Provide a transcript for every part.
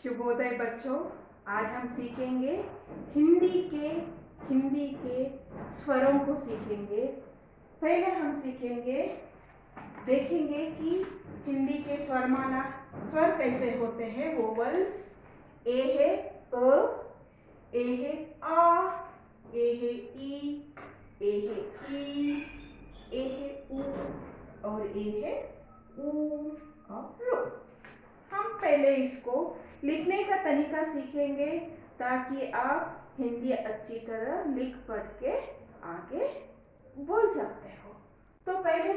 शुभोदय बच्चों। आज हम सीखेंगे हिंदी के स्वरों को सीखेंगे। पहले हम सीखेंगे, देखेंगे कि हिंदी के स्वर कैसे होते हैं। वोवल्स ए है अ, ए है आ, ए है ई, ए है ई, ए है उ और ए है ऊ और रो। हम पहले इसको लिखने का तरीका सीखेंगे ताकि आप हिंदी अच्छी तरह लिख पढ़ के आगे बोल सकते हो। तो पहले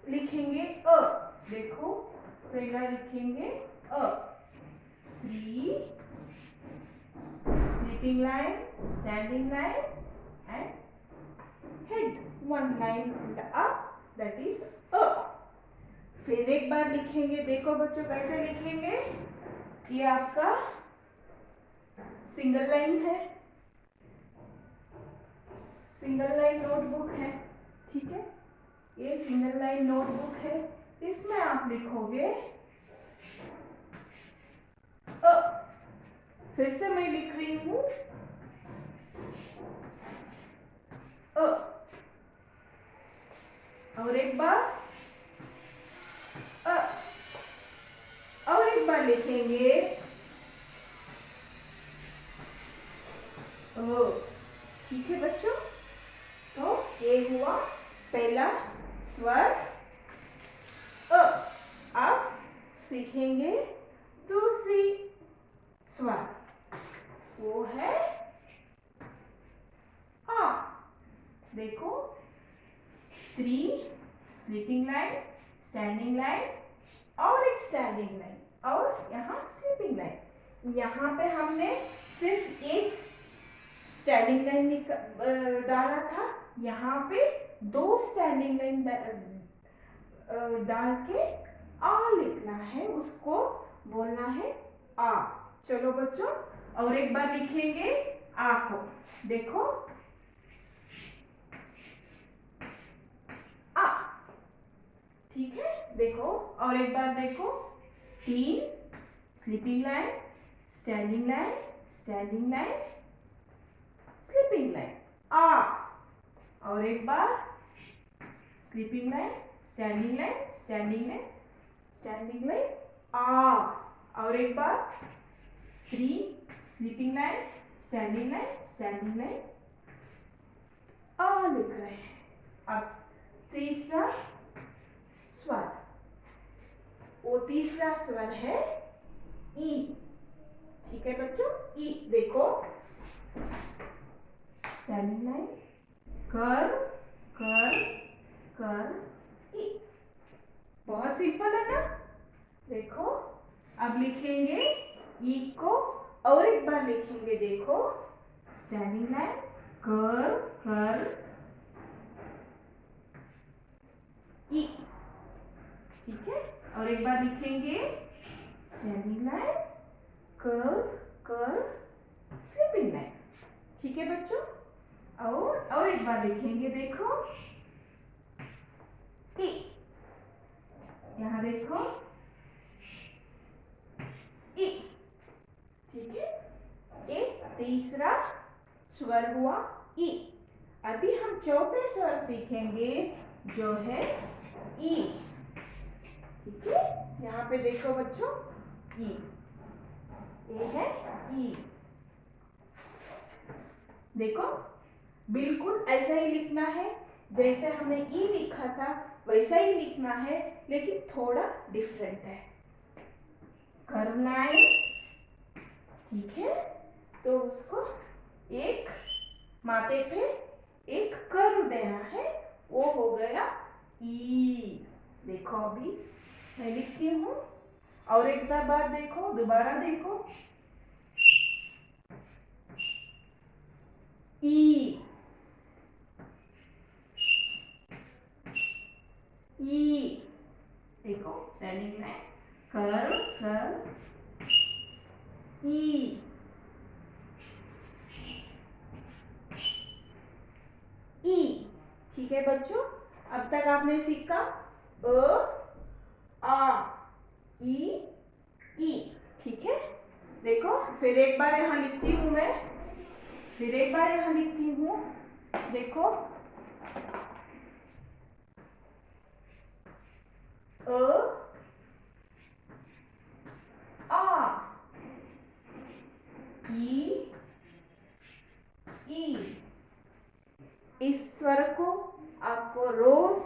लिखेंगे अ। देखो, पहला लिखेंगे अ। 3 sleeping line, standing line and head 1 line up, that is a. फिर एक बार लिखेंगे। देखो बच्चों कैसे लिखेंगे। ये आपका सिंगल लाइन है, सिंगल लाइन नोटबुक है, ठीक है। ये सिंगल लाइन नोटबुक है। इसमें आप लिखोगे अ। फिर से मैं लिख रही हूं अ। और एक बार अ। और एक बार लिखेंगे ओ। ठीक है बच्चों। तो ये हुआ पहला स्वर अ। अब सीखेंगे दूसरी स्वर, वो है आ। देखो, 3 स्लीपिंग लाइन, स्टैंडिंग लाइन और एक स्टैंडिंग लाइन और यहाँ स्लीपिंग लाइन। यहाँ पे हमने सिर्फ एक स्टैंडिंग लाइन डाला था। यहाँ पे 2 स्टैंडिंग लाइन डाल के आ लिखना है, उसको बोलना है आ। चलो बच्चों, और एक बार लिखेंगे आ को। देखो आ, ठीक है। देखो, और एक बार देखो, 3 sleeping line, standing line, standing line, sleeping line आ। और एक बार sleeping line, standing line, standing line, standing line आ। और एक बार 3 sleeping line, standing line, standing line आ लिख रहे हैं। अब तीसरा स्वर, वो तीसरा स्वर है ई। ठीक है बच्चों, ई। देखो, स्टैंडिंग लाइन, कर कर कर ई। बहुत सिंपल है ना। देखो, अब लिखेंगे ई को और एक बार लिखेंगे। देखो, स्टैंडिंग लाइन, कर कर ई, ठीक है। और एक बार लिखेंगे स्टैंडिंग लाइन, कर कर स्लीपिंग लाइन, ठीक है बच्चों। और एक बार लिखेंगे। देखो ई, यहाँ देखो ई, ठीक है। एक तीसरा स्वर हुआ ई। अभी हम चौथे स्वर सीखेंगे जो है ई, ठीक है। यहाँ पे देखो बच्चों, ई, ये है ई। देखो, बिल्कुल ऐसा ही लिखना है जैसे हमने ई लिखा था, वैसा ही लिखना है, लेकिन थोड़ा डिफरेंट है। कर्व लाइन, ठीक है। तो उसको एक माथे पे एक कर्व देना है, वो हो गया ई। देखो, अभी मैं लिखती हूँ और एक बार देखो, दोबारा देखो, ई ई। देखो, स्टैंडिंग लाइन, कर्व कर्व ई, ई, ठीक है बच्चों। अब तक आपने सीखा अ, आ, ई, ई, ठीक है। देखो फिर एक बार यहाँ लिखती हूँ मैं, फिर एक बार यहाँ लिखती हूँ। देखो आ ई। इस स्वर को आपको रोज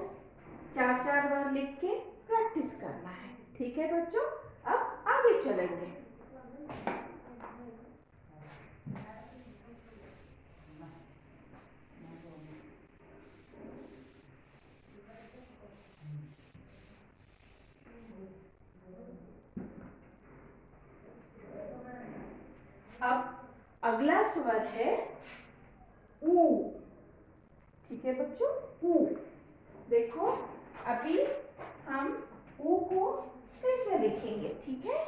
4-4 बार लिख के प्रैक्टिस करना है। ठीक है बच्चों, अब आगे चलेंगे। अब अगला स्वर है ऊ। ठीक है बच्चों, ऊ। देखो अभी हम ऊ को कैसे लिखेंगे, ठीक है।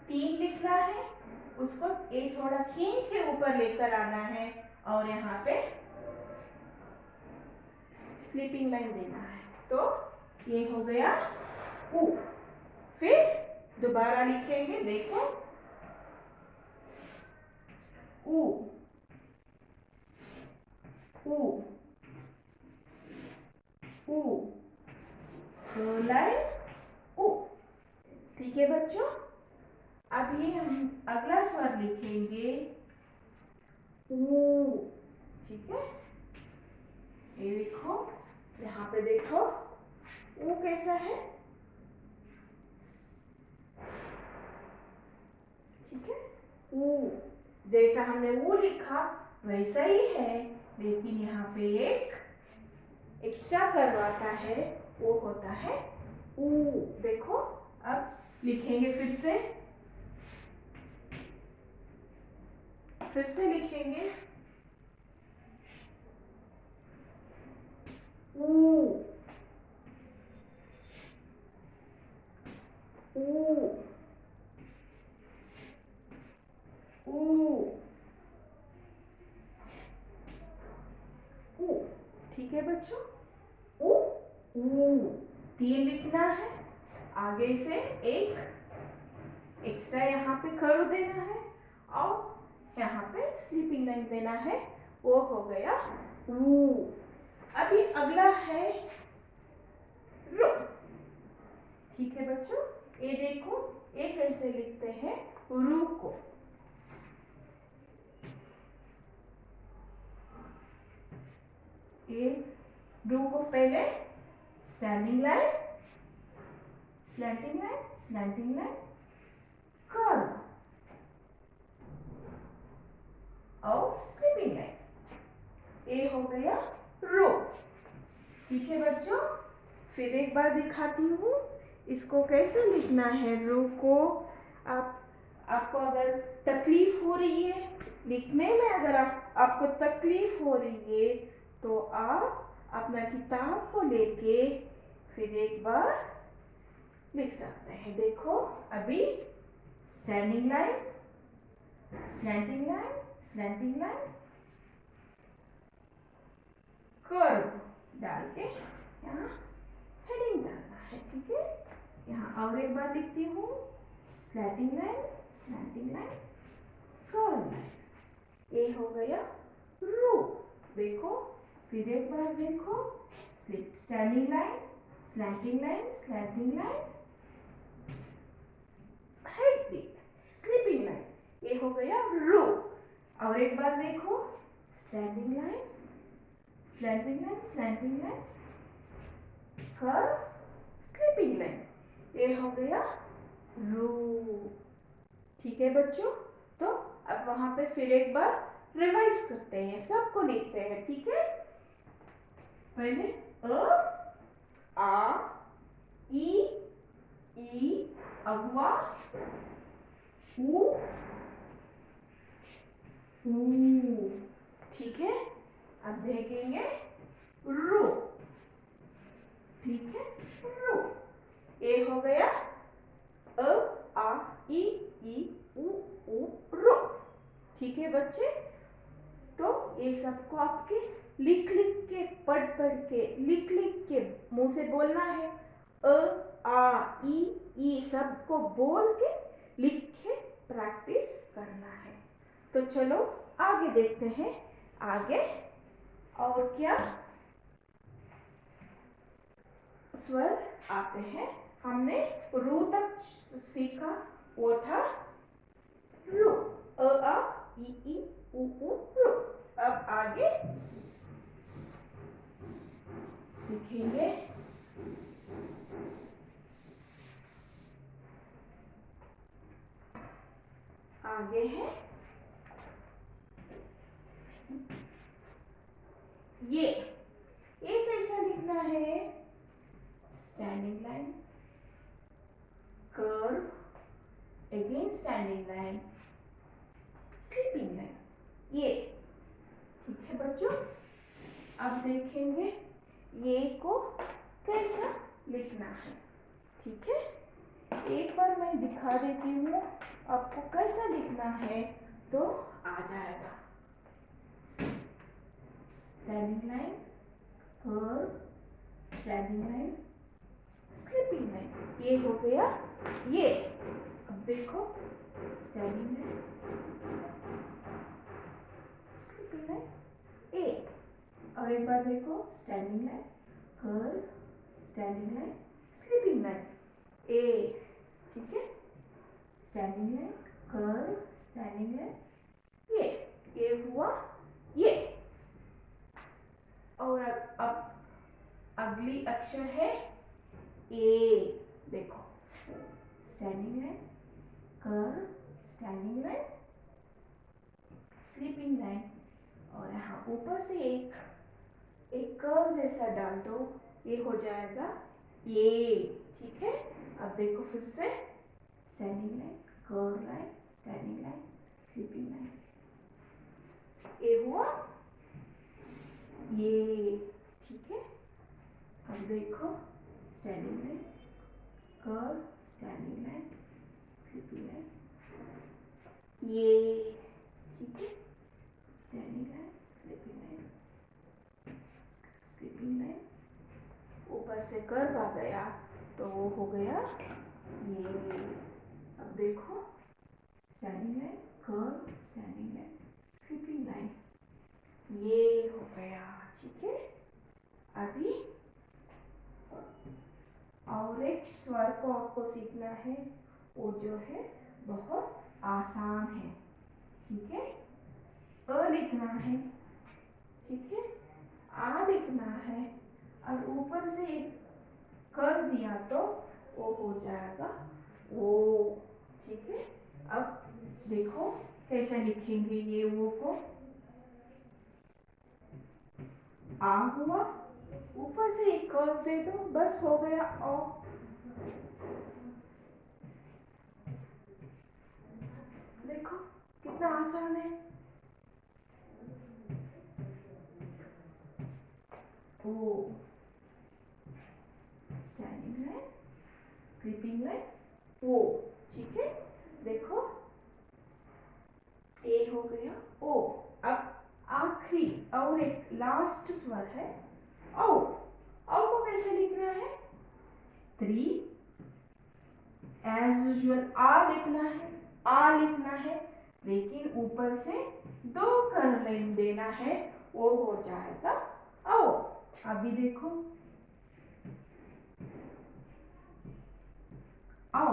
3 लिखना है, उसको एक थोड़ा खींच के ऊपर लेकर आना है और यहाँ पे स्लीपिंग लाइन देना है। तो ये हो गया ऊ। फिर दोबारा लिखेंगे, देखो ऊ ऊ ऊ, लाइन ऊ। ठीक है बच्चों, अब ये हम अगला स्वर लिखेंगे ऊ। ठीक है, ये देखो यहाँ पे देखो ऊ कैसा है। ठीक है, ऊ जैसा हमने ऊ लिखा वैसा ही है, लेकिन यहाँ पे एक एक्स्ट्रा करवाता है, वो होता है ऊ। देखो अब लिखेंगे फिर से लिखेंगे ऊ ऊ ऊ ऊ। ठीक है बच्चों, ऊ ऊ 3 लिखना है, आगे से एक एक्स्ट्रा यहाँ पे कर्व देना है और यहाँ पे स्लीपिंग लाइन देना है, वो हो गया ऊ। अभी अगला है रू। ठीक है बच्चों, ये देखो ये कैसे लिखते हैं रू को। ये रू को पहले standing line, slanting line, slanting line, curve और स्लीपिंग लाइन, ये हो गया रो। ठीक है बच्चों, फिर एक बार दिखाती हूँ इसको कैसे लिखना है रो को। आपको अगर तकलीफ हो रही है लिखने में, अगर आपको तकलीफ हो रही है तो आप अपना किताब को लेके फिर एक बार लिख सकते हैं। देखो अभी standing line, slanting line, slanting line, curve डाल के यहाँ हेडिंग डालना है। ठीक है, यहाँ और एक बार लिखती हूँ slanting line, slanting line, curve line, ये हो गया रू। देखो फिर एक बार देखो, standing line, slanting line, slanting line, heading, sleeping line, ये हो गया रू। और एक बार देखो standing line, slanting line, slanting line, curve, sleeping line, ये हो गया रू। ठीक है बच्चों, तो अब वहां पे फिर एक बार रिवाइज करते हैं, सबको लिखते हैं। ठीक है, पहले आ ई अगवा ऊ ऊ। ठीक है, अब देखेंगे रू। ठीक है, रू, ये हो गया आ ई ऊ रू। ठीक है बच्चे, तो ये सबको आपके लिख के, पढ़ के, लिख के मुंह से बोलना है। आ ई सबको बोल के लिख के प्रैक्टिस करना है। तो चलो आगे देखते हैं। आगे और क्या स्वर आते हैं। हमने रू तक सीखा, वो था रू, आ ई उ रू। अब आगे सीखेंगे आगे है ये कैसा लिखना है? Standing line, curve, again standing line, sleeping line, ये ठीक है बच्चों। अब देखेंगे ये को कैसा लिखना है। ठीक है, एक बार मैं दिखा देती हूँ आपको कैसा लिखना है तो आ जाएगा। Standing line, curve, standing line, sleeping line, ये हो गया ये। अब देखो standing line, sleeping line, A. और एक बार देखो standing line, curve, standing line, sleeping line, A. ठीक है, standing line, curve, standing line, ये हुआ ये। और अब अगली अक्षर है ए। देखो standing line, curve, standing line, sleeping line, और यहाँ ऊपर से एक कर्व जैसा डाल दो, ये हो जाएगा ये। ठीक है, अब देखो फिर से standing line, curve line, standing line, sleeping line, ये हुआ ये। ठीक है, अब देखो standing line, curve, standing line, sleeping line, ये। ठीक है, standing line, sleeping line, sleeping line, ऊपर से कर्व आ गया तो वो हो गया ये। अब देखो standing line, curve, standing line, sleeping line, ये हो गया। ठीक है, अभी और एक स्वर को आपको सीखना है, वो जो है बहुत आसान है। ठीक है, अ लिखना है, ठीक है, आ लिखना है, और ऊपर से एक कर दिया तो वो हो जाएगा ओ। ठीक है, अब देखो कैसे लिखेंगे ये वो को। आ हुआ, ऊपर से एक कर्व दे दो, बस हो गया ओ। देखो कितना आसान है। ओ, स्टैंडिंग लाइन, स्लीपिंग लाइन, ओ। ठीक है, देखो ए हो गया ओ। अब आखिरी और एक लास्ट स्वर है औ। औ को कैसे लिखना है? 3 एज यूजुअल आ लिखना है, आ लिखना है, लेकिन ऊपर से 2 कर देना है, वो हो जाएगा औ। अभी देखो औ,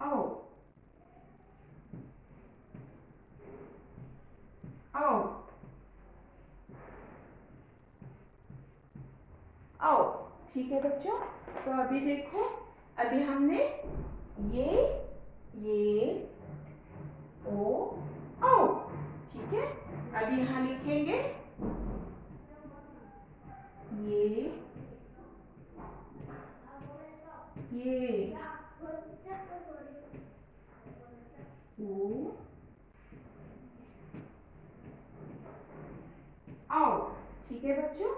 औ, औ, औ। ठीक है बच्चों, तो अभी देखो, अभी हमने ये ओ औ। ठीक है, अभी यहाँ लिखेंगे ये ओ आओ। ठीक है बच्चों,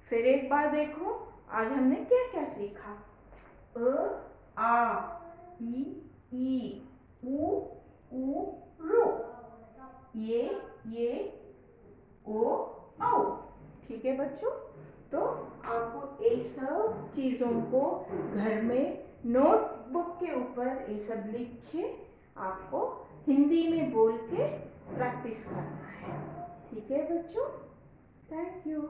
फिर एक बार देखो आज हमने क्या क्या सीखा। अ आ ई उ रू, ये ओ औ। ठीक है बच्चों, तो आपको ये सब चीज़ों को घर में नोटबुक के ऊपर ये सब लिख के आपको हिंदी में बोल के प्रैक्टिस करना है। ठीक है बच्चों, थैंक यू।